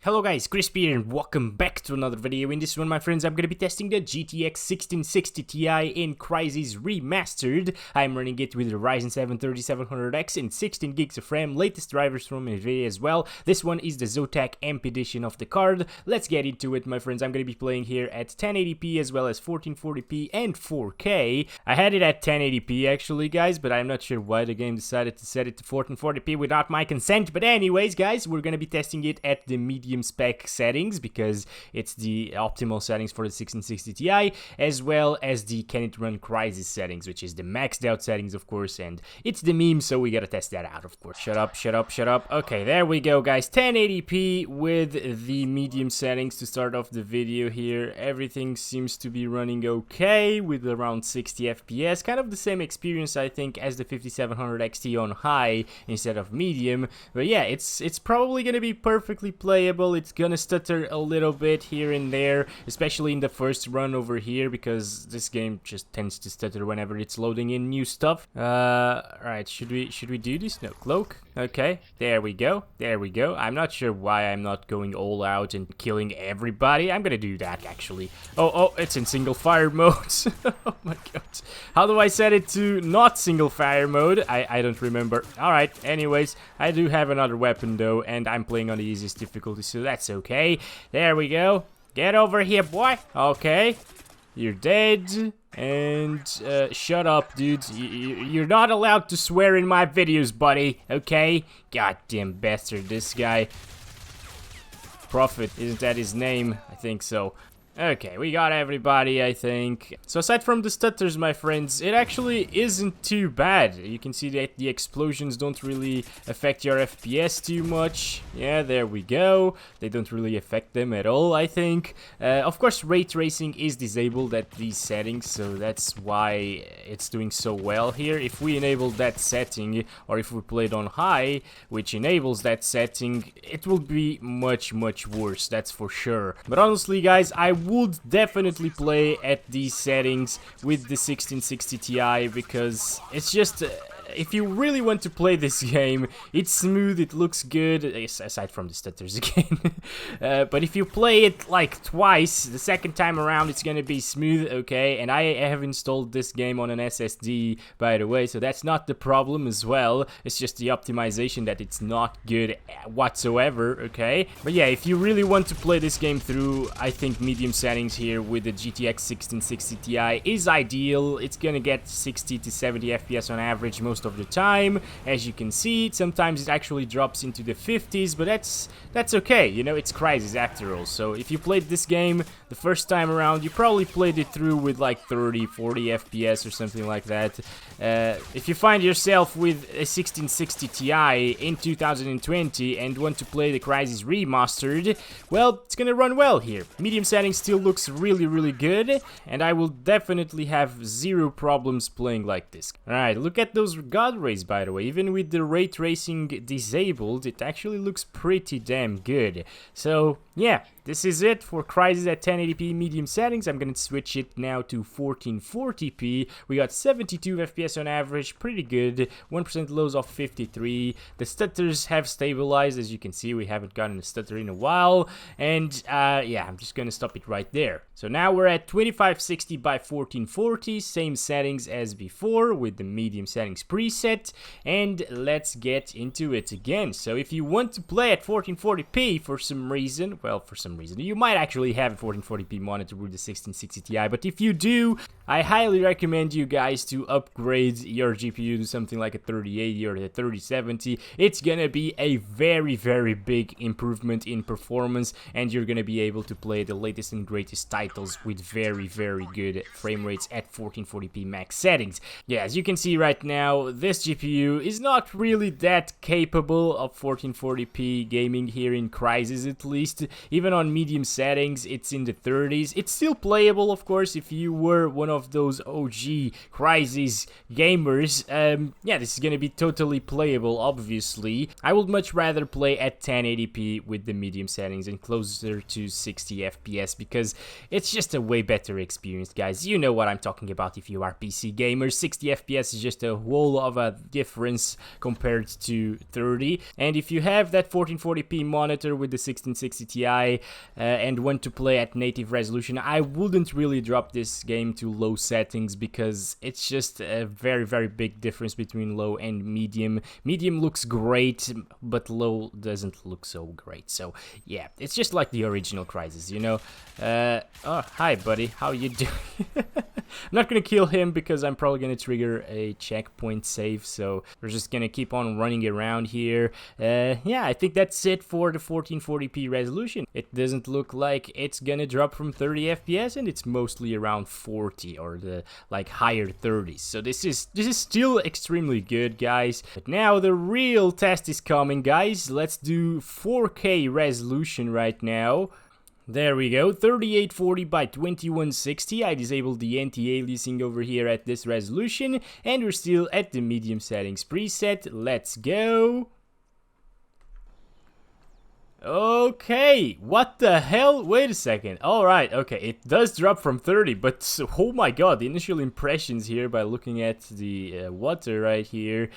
Hello guys, Crispy here and welcome back to another video. In this one, my friends, I'm gonna be testing the GTX 1660 Ti in Crysis Remastered. I'm running it with the Ryzen 7 3700X and 16 gigs of RAM, latest drivers from Nvidia as well. This one is the Zotac AMP edition of the card. Let's get into it, my friends. I'm gonna be playing here at 1080p as well as 1440p and 4K. I had it at 1080p actually, guys, but I'm not sure why the game decided to set it to 1440p without my consent. But anyways, guys, we're gonna be testing it at the medium spec settings because it's the optimal settings for the 1660 Ti, as well as the Can It Run Crysis settings, which is the maxed out settings, of course, and it's the meme, so we gotta test that out, of course. Shut up, shut up, shut up. Okay, there we go, guys. 1080p with the medium settings to start off the video here. Everything seems to be running okay with around 60 FPS. Kind of the same experience, I think, as the 5700 XT on high instead of medium. But yeah, it's probably gonna be perfectly playable. It's gonna stutter a little bit here and there, especially in the first run over here, because this game just tends to stutter whenever it's loading in new stuff. Alright, should we do this? No, cloak. Okay, there we go. There we go. I'm not sure why I'm not going all out and killing everybody. I'm gonna do that actually. Oh, it's in single fire mode. Oh my god. How do I set it to not single fire mode? I don't remember. Alright, anyways, I do have another weapon though, and I'm playing on the easiest difficulty, so that's okay. There we go. Get over here, boy. Okay. You're dead. And shut up, dude. You're not allowed to swear in my videos, buddy. Okay? Goddamn bastard, this guy. Prophet, isn't that his name? I think so. Okay, we got everybody, I think. So aside from the stutters, my friends, it actually isn't too bad. You can see that the explosions don't really affect your FPS too much. Yeah, there we go. They don't really affect them at all, I think. Of course, ray tracing is disabled at these settings, so that's why it's doing so well here. If we enable that setting, or if we play it on high, which enables that setting, it will be much worse, that's for sure. But honestly, guys, I would definitely play at these settings with the 1660 Ti because it's just if you really want to play this game, it's smooth, it looks good, aside from the stutters again. But if you play it like twice, the second time around it's gonna be smooth, okay? And I have installed this game on an SSD, by the way, so that's not the problem as well. It's just the optimization that it's not good whatsoever, okay? But yeah, if you really want to play this game through, I think medium settings here with the GTX 1660 Ti is ideal. It's gonna get 60 to 70 FPS on average most of the time. As you can see, sometimes it actually drops into the 50s, but that's okay, you know, it's Crysis after all. So if you played this game the first time around, you probably played it through with like 30, 40 FPS or something like that. If you find yourself with a 1660 Ti in 2020 and want to play the Crysis Remastered, well, it's gonna run well here. Medium settings still looks really good, and I will definitely have zero problems playing like this. Alright, look at those God rays, by the way. Even with the ray tracing disabled, it actually looks pretty damn good. So yeah, this is it for Crysis at 1080p medium settings. I'm gonna switch it now to 1440p. We got 72 FPS on average, pretty good. 1% lows of 53. The stutters have stabilized, as you can see. We haven't gotten a stutter in a while, and yeah, I'm just gonna stop it right there. So now we're at 2560 by 1440, same settings as before with the medium settings preset, and let's get into it again. So if you want to play at 1440p for some reason, well, for some reason, you might actually have a 1440p monitor with the 1660 Ti, but if you do, I highly recommend you guys to upgrade your GPU to something like a 3080 or a 3070. It's gonna be a very big improvement in performance, and you're gonna be able to play the latest and greatest titles with very good frame rates at 1440p max settings. Yeah, as you can see right now, this GPU is not really that capable of 1440p gaming here in Crysis, at least. Even on medium settings, it's in the 30s. It's still playable, of course, if you were one of those OG Crysis gamers, yeah, this is gonna be totally playable, obviously. I would much rather play at 1080p with the medium settings and closer to 60 FPS because it's just a way better experience, guys. You know what I'm talking about if you are PC gamers. 60 FPS is just a whole of a difference compared to 30. And if you have that 1440p monitor with the 1660 Ti and want to play at native resolution, I wouldn't really drop this game to low settings because it's just a very big difference between low and medium. Medium looks great, but low doesn't look so great. So yeah, it's just like the original Crysis, you know. Oh, hi buddy, how you doing? I'm not gonna kill him because I'm probably gonna trigger a checkpoint save, so we're just gonna keep on running around here. Yeah, I think that's it for the 1440p resolution. It doesn't look like it's gonna drop from 30 FPS, and it's mostly around 40 or the like higher 30s. So this is still extremely good, guys. But now the real test is coming, guys. Let's do 4K resolution right now. There we go, 3840 by 2160. I disabled the anti-aliasing over here at this resolution, and we're still at the medium settings preset. Let's go. Okay, what the hell? Wait a second. Alright, okay, it does drop from 30, but oh my god, the initial impressions here by looking at the water right here.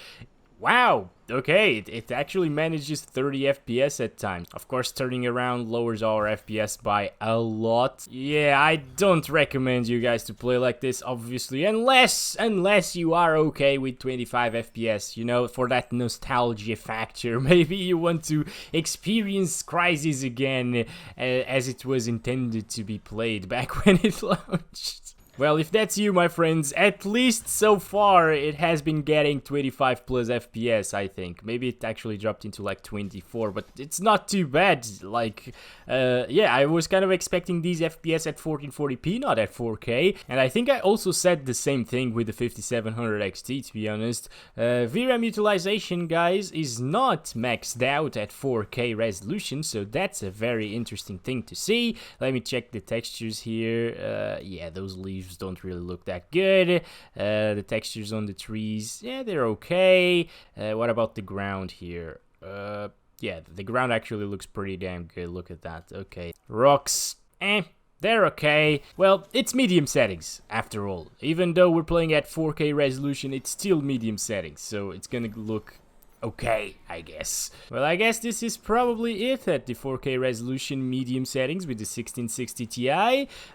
Wow, okay, it actually manages 30 FPS at times. Of course, turning around lowers our FPS by a lot. Yeah, I don't recommend you guys to play like this, obviously, unless you are okay with 25 FPS, you know, for that nostalgia factor. Maybe you want to experience Crysis again as it was intended to be played back when it launched. Well, if that's you, my friends, at least so far it has been getting 25 plus FPS, I think. Maybe it actually dropped into like 24, but it's not too bad. Like, yeah, I was kind of expecting these FPS at 1440p, not at 4K. And I think I also said the same thing with the 5700 XT, to be honest. VRAM utilization, guys, is not maxed out at 4K resolution, so that's a very interesting thing to see. Let me check the textures here. Yeah, those leaves don't really look that good. The textures on the trees, yeah, they're okay. What about the ground here? Yeah, the ground actually looks pretty damn good. Look at that. Okay, rocks, they're okay. Well, it's medium settings after all. Even though we're playing at 4K resolution, it's still medium settings, so it's gonna look okay, I guess. Well, I guess this is probably it at the 4K resolution medium settings with the 1660 Ti.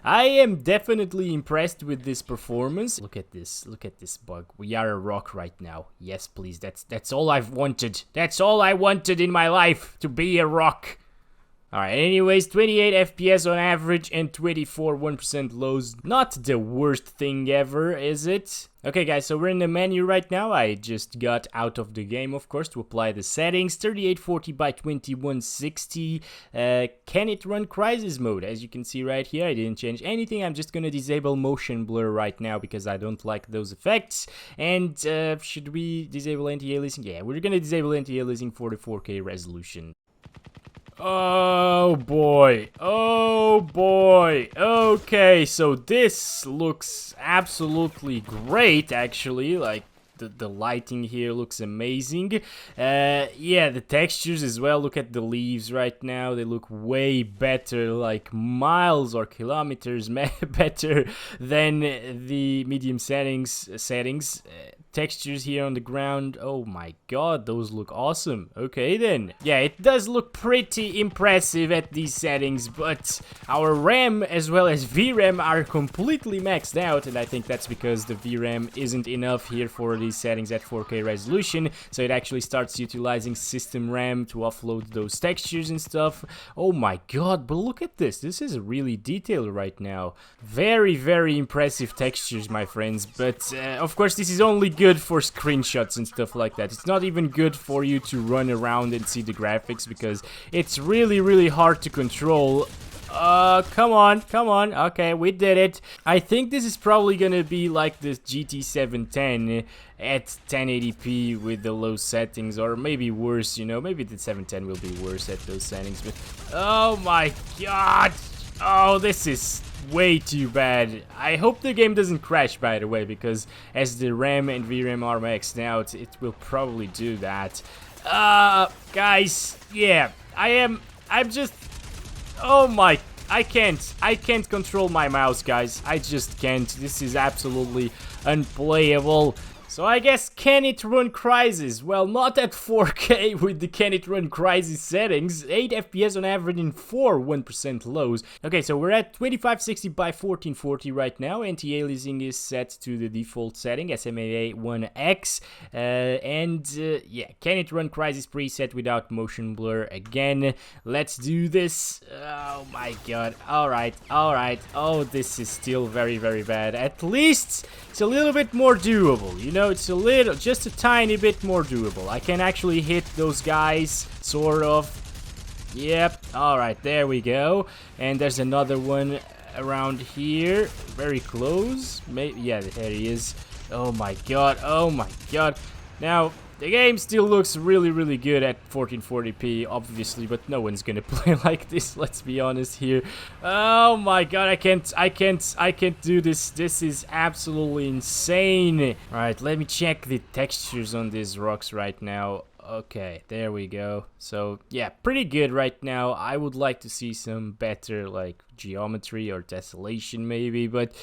I am definitely impressed with this performance. Look at this bug. We are a rock right now. Yes, please. That's all I've wanted. That's all I wanted in my life, to be a rock. Alright, anyways, 28 FPS on average and 24 1% lows. Not the worst thing ever, is it? Okay guys, so we're in the menu right now. I just got out of the game, of course, to apply the settings. 3840 by 2160. Can it run Crysis mode? As you can see right here, I didn't change anything. I'm just gonna disable motion blur right now because I don't like those effects. And should we disable anti-aliasing? Yeah, we're gonna disable anti-aliasing for the 4K resolution. Oh boy, oh boy. Okay, so this looks absolutely great, actually. Like, the lighting here looks amazing. Yeah, the textures as well. Look at the leaves right now. They look way better, like miles or kilometers better than the medium settings. Textures here on the ground, oh my god, those look awesome. Okay then, yeah, it does look pretty impressive at these settings, but our RAM as well as VRAM are completely maxed out, and I think that's because the VRAM isn't enough here for these settings at 4K resolution, so it actually starts utilizing system RAM to offload those textures and stuff. Oh my god, but look at this is really detailed right now. Very impressive textures, my friends, but of course this is only good for screenshots and stuff like that. It's not even good for you to run around and see the graphics because it's really hard to control. Come on. Okay, we did it. I think this is probably gonna be like this GT 710 at 1080p with the low settings, or maybe worse, you know. Maybe the 710 will be worse at those settings, but oh my god. Oh, this is way too bad. I hope the game doesn't crash, by the way, because as the RAM and VRAM are maxed out, it will probably do that. Guys, yeah, I'm just, oh my, I can't control my mouse, guys. I just can't. This is absolutely unplayable. So I guess, can it run Crysis? Well, not at 4K with the Can It Run Crysis settings. 8 FPS on average in 1% lows. Okay, so we're at 2560 by 1440 right now. Anti-aliasing is set to the default setting, SMAA 1X. Yeah, Can It Run Crysis preset without motion blur again. Let's do this. Oh my god. Alright. Oh, this is still very, very bad. At least it's a little bit more doable, you know? It's a little, just a tiny bit more doable. I can actually hit those guys, sort of. Yep, alright, there we go. And there's another one around here, very close. Maybe, yeah, there he is. Oh my god, oh my god. Now, the game still looks really, really good at 1440p, obviously, but no one's gonna play like this, let's be honest here. Oh my god, I can't do this. This is absolutely insane. Alright, let me check the textures on these rocks right now. Okay, there we go. So, yeah, pretty good right now. I would like to see some better, like, geometry or tessellation maybe, but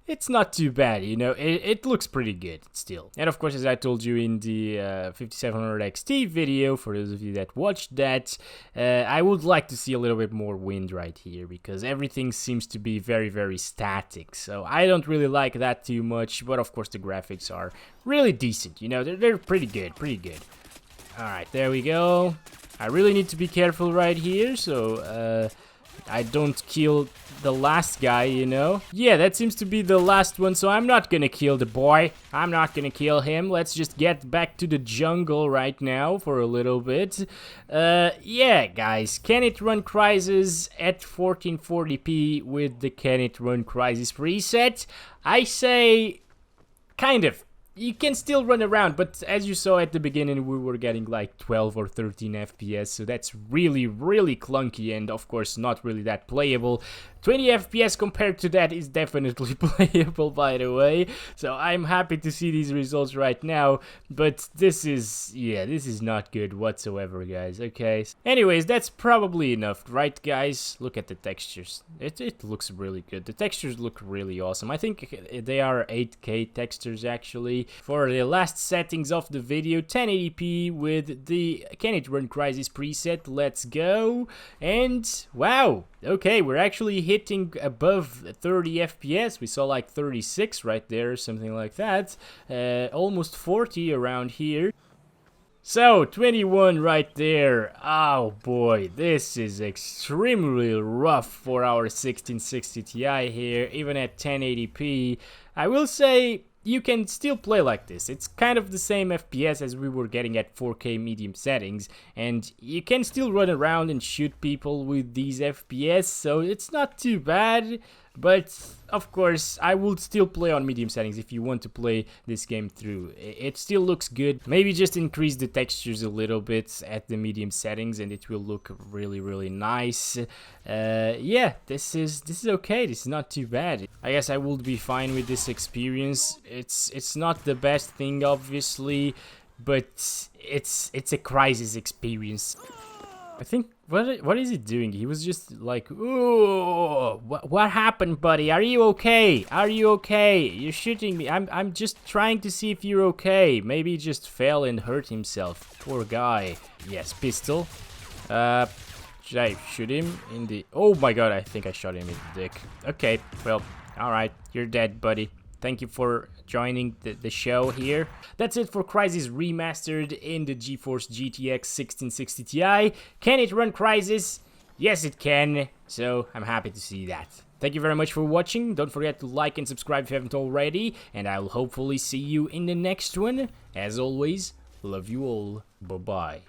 it's not too bad, you know, it looks pretty good still. And of course, as I told you in the 5700 XT video, for those of you that watched that, I would like to see a little bit more wind right here, because everything seems to be very, very static. So I don't really like that too much, but of course the graphics are really decent, you know, they're pretty good, Alright, there we go. I really need to be careful right here, so I don't kill the last guy, you know. Yeah, that seems to be the last one, so I'm not gonna kill the boy. I'm not gonna kill him. Let's just get back to the jungle right now for a little bit. Yeah, guys, Can It Run Crysis at 1440p with the Can It Run Crysis preset? I say, kind of. You can still run around, but as you saw at the beginning, we were getting like 12 or 13 FPS, so that's really, really clunky and of course not really that playable. 20 FPS compared to that is definitely playable, by the way, so I'm happy to see these results right now, but this is, yeah, this is not good whatsoever, guys, okay? Anyways, that's probably enough, right, guys? Look at the textures. It looks really good. The textures look really awesome. I think they are 8K textures, actually. For the last settings of the video, 1080p with the Can It Run Crysis preset. Let's go. And wow, okay, we're actually hitting above 30 FPS. We saw like 36 right there, something like that. Almost 40 around here. So, 21 right there. Oh boy, this is extremely rough for our 1660 Ti here, even at 1080p. I will say, you can still play like this. It's kind of the same FPS as we were getting at 4K medium settings, and you can still run around and shoot people with these FPS, so it's not too bad. But of course, I would still play on medium settings if you want to play this game through. It still looks good. Maybe just increase the textures a little bit at the medium settings and it will look really, really nice. Yeah, this is okay. This is not too bad. I guess I would be fine with this experience. It's not the best thing, obviously, but it's a Crysis experience. I think, what is he doing? He was just like, ooh, what happened, buddy? Are you okay? Are you okay? You're shooting me. I'm just trying to see if you're okay. Maybe he just fell and hurt himself. Poor guy. Yes, pistol. Should I shoot him in the... Oh my god, I think I shot him in the dick. Okay, well, alright. You're dead, buddy. Thank you for joining the show here. That's it for Crysis Remastered in the GeForce GTX 1660 Ti. Can it run Crysis? Yes, it can. So, I'm happy to see that. Thank you very much for watching. Don't forget to like and subscribe if you haven't already. And I'll hopefully see you in the next one. As always, love you all. Bye-bye.